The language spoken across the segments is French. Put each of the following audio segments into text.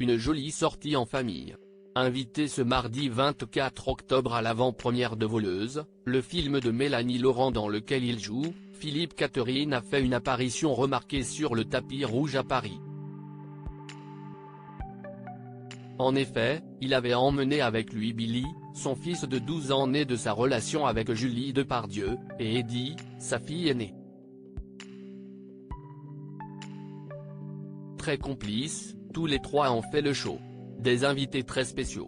une jolie sortie en famille. Invité ce mardi 24 octobre à l'avant-première de Voleuse, le film de Mélanie Laurent dans lequel il joue, Philippe Catherine a fait une apparition remarquée sur le tapis rouge à Paris. En effet, il avait emmené avec lui Billy, son fils de 12 ans né de sa relation avec Julie Depardieu, et Eddie, sa fille aînée. Très complices, tous les trois ont fait le show. Des invités très spéciaux.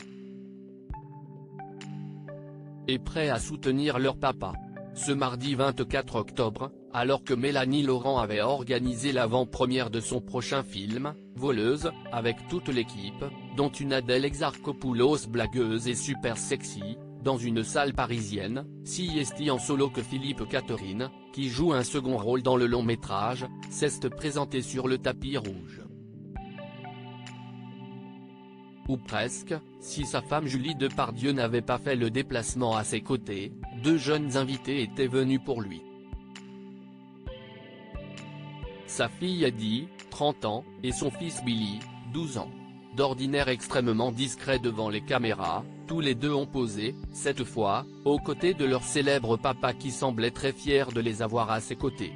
Et prêts à soutenir leur papa. Ce mardi 24 octobre, alors que Mélanie Laurent avait organisé l'avant-première de son prochain film, Voleuse, avec toute l'équipe, dont une Adèle Exarchopoulos blagueuse et super sexy, dans une salle parisienne, si esti en solo que Philippe Catherine, qui joue un second rôle dans le long-métrage, s'est présenté sur le tapis rouge. Ou presque, si sa femme Julie Depardieu n'avait pas fait le déplacement à ses côtés, deux jeunes invités étaient venus pour lui. Sa fille Eddie, 30 ans, et son fils Billy, 12 ans. D'ordinaire extrêmement discrets devant les caméras, tous les deux ont posé, cette fois, aux côtés de leur célèbre papa qui semblait très fier de les avoir à ses côtés.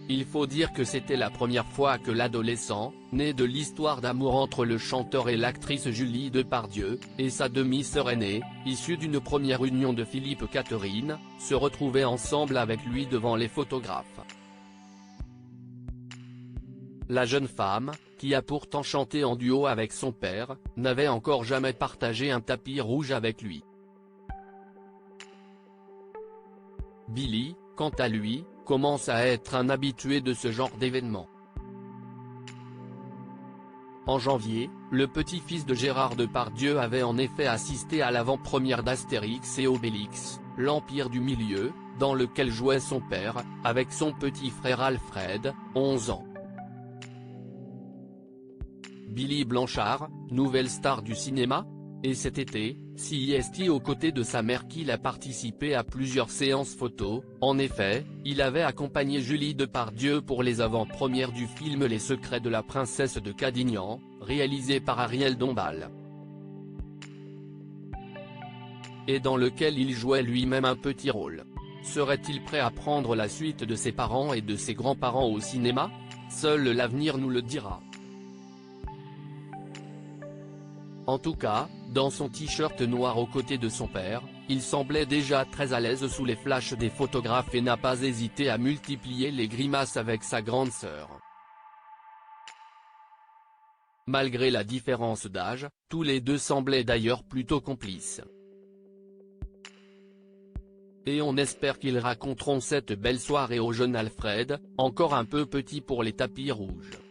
Il faut dire que c'était la première fois que l'adolescent, né de l'histoire d'amour entre le chanteur et l'actrice Julie Depardieu, et sa demi-sœur aînée, issue d'une première union de Philippe Catherine, se retrouvait ensemble avec lui devant les photographes. La jeune femme, qui a pourtant chanté en duo avec son père, n'avait encore jamais partagé un tapis rouge avec lui. Billy, quant à lui, commence à être un habitué de ce genre d'événement. En janvier, le petit-fils de Gérard Depardieu avait en effet assisté à l'avant-première d'Astérix et Obélix, l'Empire du Milieu, dans lequel jouait son père, avec son petit frère Alfred, 11 ans. Billy Blanchard, nouvelle star du cinéma ? Et cet été, si est aux côtés de sa mère qu'il a participé à plusieurs séances photos, en effet, il avait accompagné Julie Depardieu pour les avant-premières du film Les Secrets de la Princesse de Cadignan, réalisé par Ariel Dombal. Et dans lequel il jouait lui-même un petit rôle. Serait-il prêt à prendre la suite de ses parents et de ses grands-parents au cinéma ? Seul l'avenir nous le dira. En tout cas, dans son t-shirt noir aux côtés de son père, il semblait déjà très à l'aise sous les flashs des photographes et n'a pas hésité à multiplier les grimaces avec sa grande sœur. Malgré la différence d'âge, tous les deux semblaient d'ailleurs plutôt complices. Et on espère qu'ils raconteront cette belle soirée au jeune Alfred, encore un peu petit pour les tapis rouges.